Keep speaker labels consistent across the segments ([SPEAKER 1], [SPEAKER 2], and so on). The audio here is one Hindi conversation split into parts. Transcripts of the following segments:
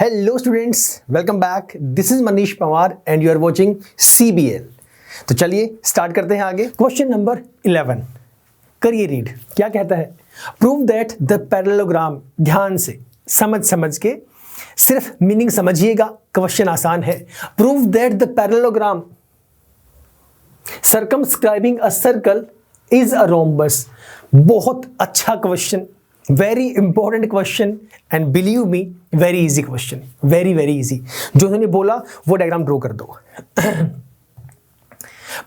[SPEAKER 1] Hello students, welcome back. This is Manish Pawar and you are watching CBL। तो चलिए स्टार्ट करते हैं आगे। क्वेश्चन नंबर 11 करिए रीड। क्या कहता है? Prove that the parallelogram. ध्यान से समझ के सिर्फ मीनिंग समझिएगा, क्वेश्चन आसान है। Prove that the parallelogram circumscribing a circle is a rhombus. बहुत अच्छा question, very important question and believe me very easy question, very very easy. जो उन्होंने बोला वो डायग्राम ड्रॉ कर दो।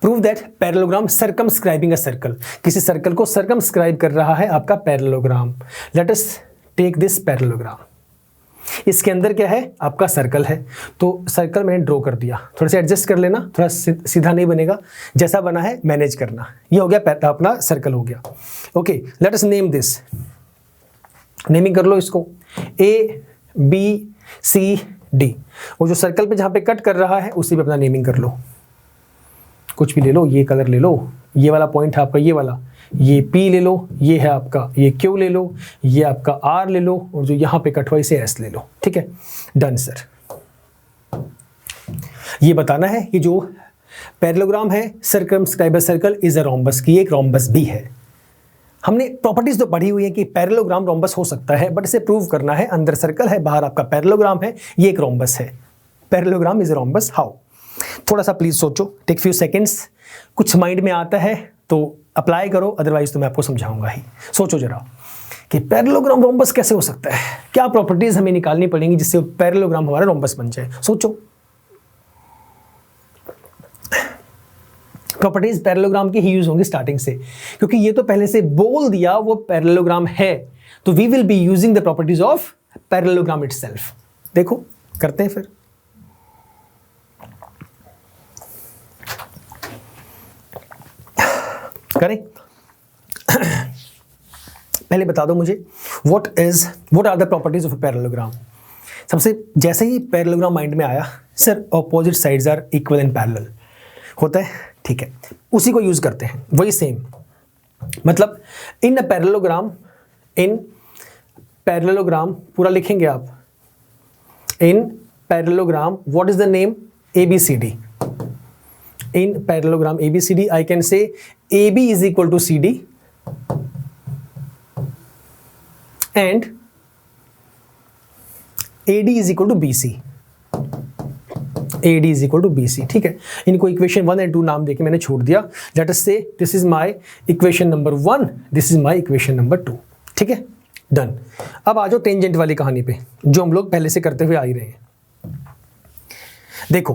[SPEAKER 1] Prove that parallelogram circumscribing a circle. किसी सर्कल को सर्कमस्क्राइब कर रहा है आपका parallelogram. Let us take this parallelogram. इसके अंदर क्या है? आपका सर्कल है। तो सर्कल मैंने ड्रॉ कर दिया। थोड़ा सा एडजस्ट कर लेना, थोड़ा सीधा नहीं बनेगा, जैसा बना है मैनेज करना। ये हो गया अपना सर्कल हो गया। Okay, let us name this. Naming कर लो इसको ABCD। वो जो सर्कल पे जहाँ पे कट कर रहा है उसी पे अपना नेमिंग कर लो। कुछ भी ले लो, ये कलर ले लो, ये वाला पॉइंट है आपका, ये वाला, ये P ले लो, ये है आपका, ये Q ले लो, ये आपका R ले लो, और जो यहाँ पे कट हुआ इसे S ले लो। ठीक है, डन सर। ये बताना है कि जो पैरेललोग्राम है circumscribe a circle is a rhombus, की एक रोम्बस भी है। हमने प्रॉपर्टीज तो पढ़ी हुई है कि पैरेललोग्राम रोम्बस हो सकता है, बट इसे प्रूव करना है। अंदर सर्कल है, बाहर आपका पैरेललोग्राम है, ये एक रोम्बस है। Parallelogram is a rhombus. How? थोड़ा सा प्लीज सोचो, टेक फ्यू सेकंड्स। कुछ माइंड में आता है तो अप्लाई करो, अदरवाइज तो मैं आपको समझाऊंगा ही। सोचो जरा कि पैरेललोग्राम रोम्बस कैसे हो सकता है, क्या प्रॉपर्टीज हमें निकालनी पड़ेंगी जिससे पैरेललोग्राम हमारा रोम्बस बन जाए। सोचो। प्रॉपर्टीज पैरेललोग्राम की ही यूज होंगी स्टार्टिंग से, क्योंकि ये तो पहले से बोल दिया वो पैरेललोग्राम है, तो we will be using the properties of parallelogram itself. देखो करते हैं फिर। करें। पहले बता दो मुझे what are the properties of parallelogram. सबसे जैसे ही पैरेललोग्राम माइंड में आया, sir opposite sides are equal and parallel होता है। ठीक है, उसी को यूज करते हैं, वही सेम। मतलब इन पैरेललोग्राम पूरा लिखेंगे आप। इन parallelogram what is the name? ABCD। In parallelogram ABCD I can say AB is equal to CD and AD is equal to BC। AD is equal to BC। ठीक है, इनको इक्वेशन 1 and 2 नाम देके मैंने छोड़ दिया। लेट अस से this is my equation number 1, this is my equation number 2। ठीक है, डन। अब आ जाओ टेंजेंट वाली कहानी पे, जो हम लोग पहले से करते हुए आ ही रहे हैं। देखो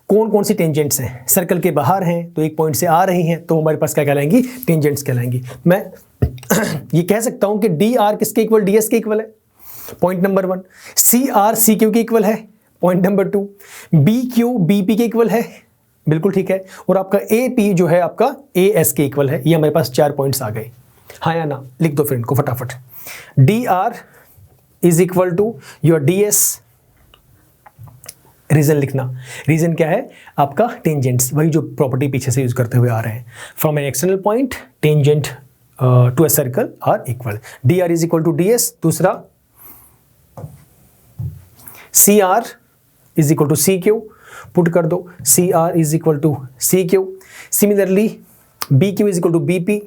[SPEAKER 1] कौन कौन सी टेंजेंट्स हैं। सर्कल के बाहर हैं तो एक पॉइंट से आ रही हैं, तो हमारे पास क्या कहलाएंगी? टेंजेंट्स कहलाएंगी। मैं ये कह सकता हूं कि DR किसके इक्वल? DS के इक्वल है, पॉइंट नंबर 1। CR CQ के इक्वल है, पॉइंट नंबर 2। BQ BP के इक्वल है, बिल्कुल ठीक है। और आपका AP जो है आपका AS के इक्वल है। ये हमारे पास 4 पॉइंट्स आ गए, हाँ या ना? लिख दो फिर इनको फटाफट। DR is equal to your DS। Reason लिखना। रीजन क्या है? आपका टेंजेंट्स, वही जो प्रॉपर्टी पीछे से यूज करते हुए आ रहे हैं। From an external point tangent to a circle are equal. DR is equal to DS। दूसरा CR is equal to CQ। Put कर दो, CR is equal to CQ। Similarly BQ is equal to BP।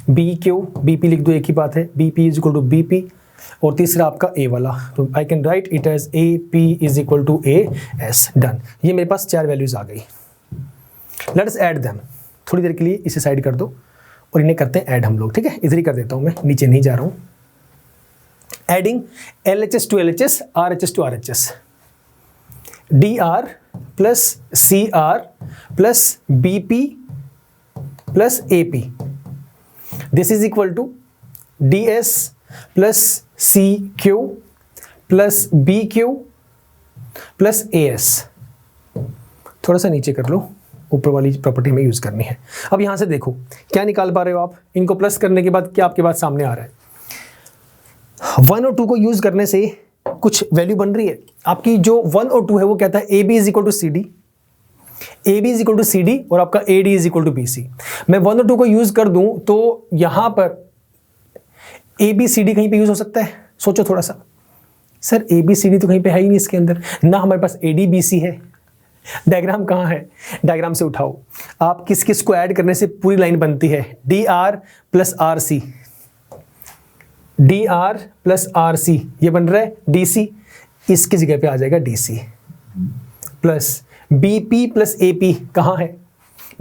[SPEAKER 1] BP लिख दो, एक ही बात है। BP is equal to BP। और तीसरा आपका A वाला, तो I can write it as AP is equal to AS। Done. ये मेरे पास 4 वैल्यूज आ गई। Let us add them. थोड़ी देर के लिए इसे साइड कर दो और इन्हें करते हैं ऐड हम लोग। ठीक है, इधर ही कर देता हूं मैं, नीचे नहीं जा रहा हूं। Adding LHS to LHS, RHS to RHS। DR plus CR plus BP plus AP, this is equal to DS plus CQ plus BQ plus AS। थोड़ा सा नीचे कर लो, ऊपर वाली प्रॉपर्टी में यूज करनी है। अब यहां से देखो क्या निकाल पा रहे हो आप। इनको प्लस करने के बाद क्या आपके पास सामने आ रहा है? 1 और 2 को यूज करने से कुछ वैल्यू बन रही है आपकी। जो 1 और 2 है वो कहता है AB is equal to CD, AB is equal to CD और आपका AD is equal to BC। मैं 1 और 2 को यूज कर दूं तो यहां पर ABCD कहीं पे यूज हो सकता है? सोचो थोड़ा सा। सर ABCD तो कहीं पे है ही नहीं इसके अंदर, ना हमारे पास ADBC है। डायग्राम कहाँ है? डायग्राम से उठाओ। आप किस किस को ऐड करने से पूरी लाइन बनती है? DR plus RC, DR plus RC, ये बन रहा है DC, इसकी जगह पे आ जाएगा DC, plus BP plus AP, कहाँ है?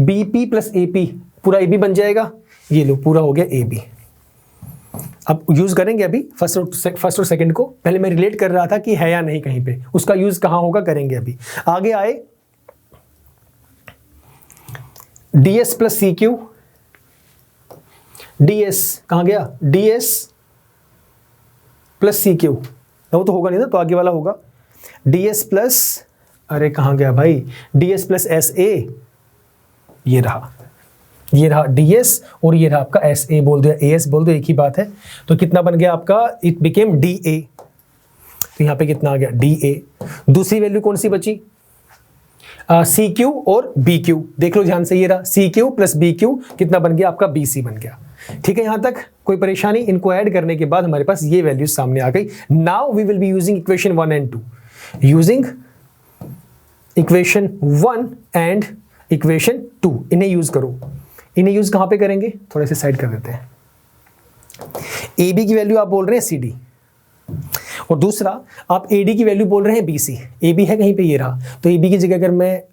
[SPEAKER 1] BP प्लस AP, पूरा AB बन जाएगा, ये लो पूरा हो गया AB। अब यूज करेंगे अभी फर्स्ट और सेकंड को, पहले मैं रिलेट कर रहा था कि है या नहीं कहीं पे, उसका यूज कहाँ होगा करेंगे अभी। आगे आए DS प्लस CQ, DS कहाँ गया? DS प्लस CQ, वो तो होगा नहीं ना, तो आगे वाला होगा DS प्लस, अरे कहाँ गया भाई, DS प्लस SA, ये रहा DS और ये रहा आपका SA, बोल दो या AS बोल दो, एक ही बात है। तो कितना बन गया आपका? It became DA। तो यहाँ पे कितना आ गया? DA। दूसरी वैल्यू कौन सी बची? CQ और BQ, देख लो ध्यान से, ये रहा CQ प्लस BQ, कितना बन गया आपका? BC बन गया। ठीक है, यहाँ तक कोई परेशानी? इनको ऐड करने के बाद हमारे पास ये वैल्यूज सामने आ गई। Now we will be using equation 1 and 2, using equation 1 and equation 2, इन्हें यूज करो। इन्हें यूज कहाँ पे करेंगे? थोड़े से साइड कर देते हैं। AB की वैल्यू आप बोल रहे हैं CD, और दूसरा आप AD की वैल्यू बोल रहे हैं BC। AB है कहीं पे, ये रहा, तो AB की जगह अगर मैं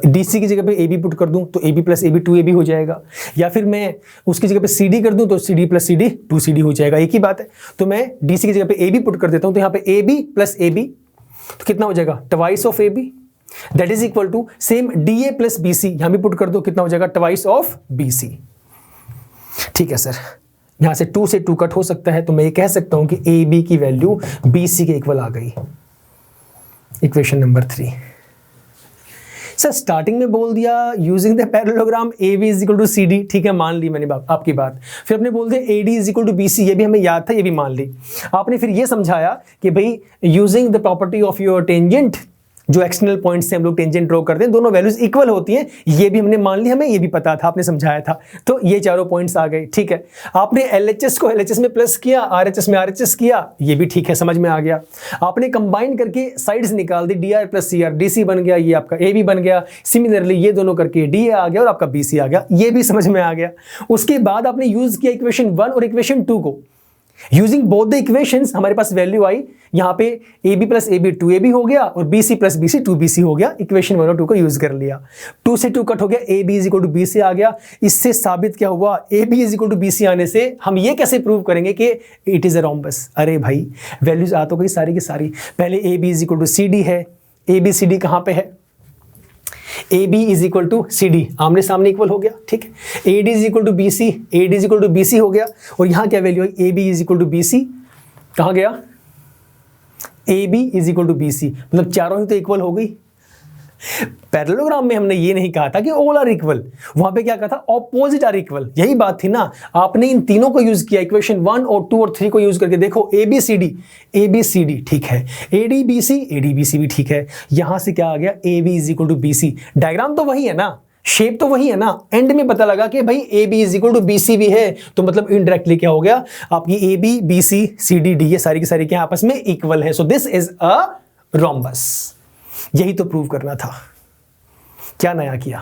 [SPEAKER 1] DC की जगह पे AB पुट कर दूं तो AB प्लस AB 2AB हो जाएगा, या फिर मैं उसकी जगह पे CD कर दूं तो CD प्लस CD 2CD हो जाएगा, एक ही बात है। तो मैं DC की जगह पे AB पुट कर देता हूं, तो यहाँ पे AB प्लस AB, तो कितना हो जाएगा? Twice of AB, that is equal to same DA plus BC, यहां भी पुट कर दो, कितना हो जाएगा? Twice of BC। ठीक है सर, यहां से 2 से 2 कट हो सकता है, तो मैं ये कह सकता हूं कि AB की वैल्यू BC के इक्वल आ गई। Equation number 3। सर स्टार्टिंग में बोल दिया using the parallelogram AB is equal to CD, ठीक है मान ली मैंने आपकी बात। फिर आपने बोल दिया AD is equal to BC, ये भी हमें याद था, ये भी मान ली आपने। फिर ये समझाया कि भाई using the property of your tangent, जो एक्सटर्नल पॉइंट से हम लोग टेंजेंट ड्रॉ करते हैं, दोनों वैल्यूज इक्वल होती हैं, ये भी हमने मान ली, हमें ये भी पता था, आपने समझाया था। तो ये चारों पॉइंट्स आ गए। ठीक है, आपने LHS को LHS में प्लस किया, RHS में RHS किया, ये भी ठीक है, समझ में आ गया। आपने कंबाइन करके साइड्स निकाल दी, DR प्लस CR, DC बन गया, ये आपका AB बन गया। सिमिलरली ये दोनों करके DA आ गया और आपका BC आ गया, ये भी समझ में आ गया। उसके बाद आपने यूज किया इक्वेशन 1 और इक्वेशन 2 को। यूजिंग बोथ द इक्वेशंस हमारे पास वैल्यू आई, यहां पे AB प्लस AB 2AB हो गया और BC प्लस BC 2BC हो गया। इक्वेशन 1 और 2 को यूज कर लिया, 2 से 2 कट हो गया, AB is equal to BC आ गया। इससे साबित क्या हुआ? AB is equal to BC आने से हम ये कैसे प्रूव करेंगे कि इट इज अ रोम्बस? अरे भाई वैल्यूज आ तो गई सारी की सारी। पहले AB is equal to CD है, ABCD कहां पे है? AB is equal to CD, आमने सामने इक्वल हो गया। ठीक है, AD is equal to BC, AD is equal to BC हो गया। और यहां क्या वैल्यू है? AB is equal to BC, कहां गया? AB is equal to BC, मतलब चारों ही तो इक्वल हो गई। पैरेललोग्राम में हमने ये नहीं कहा था कि ऑल आर इक्वल, वहां पे क्या कहा था? ऑपोजिट आर इक्वल, यही बात थी ना। आपने इन तीनों को यूज किया, इक्वेशन 1 और 2 और 3 को यूज करके देखो, ABCD ठीक है, ADBC भी ठीक है। यहां से क्या आ गया? AB is equal to BC। Diagram तो वही है ना, शेप तो वही है ना। एंड में पता लगा कि भाई AB is equal to BC भी है, तो मतलब इनडायरेक्टली क्या हो गया? आपकी AB BC CD D ये सारी की सारी क्या आपस में इक्वल है। So this is a rhombus. यही तो प्रूव करना था। क्या नया किया?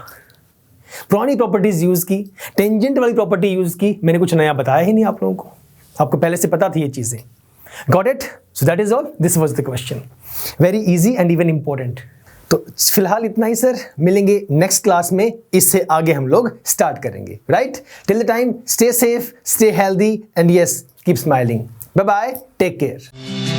[SPEAKER 1] पुरानी प्रॉपर्टीज यूज की, टेंजेंट वाली प्रॉपर्टी यूज की, मैंने कुछ नया बताया ही नहीं आप लोगों को, आपको पहले से पता थी ये चीजें। Got it? So that is all, this was the question, very easy and even important. तो फिलहाल इतना ही सर, मिलेंगे नेक्स्ट क्लास में, इससे आगे हम लोग स्टार्ट करेंगे। Right, till the time stay safe, stay healthy and yes keep smiling. Bye bye, take care.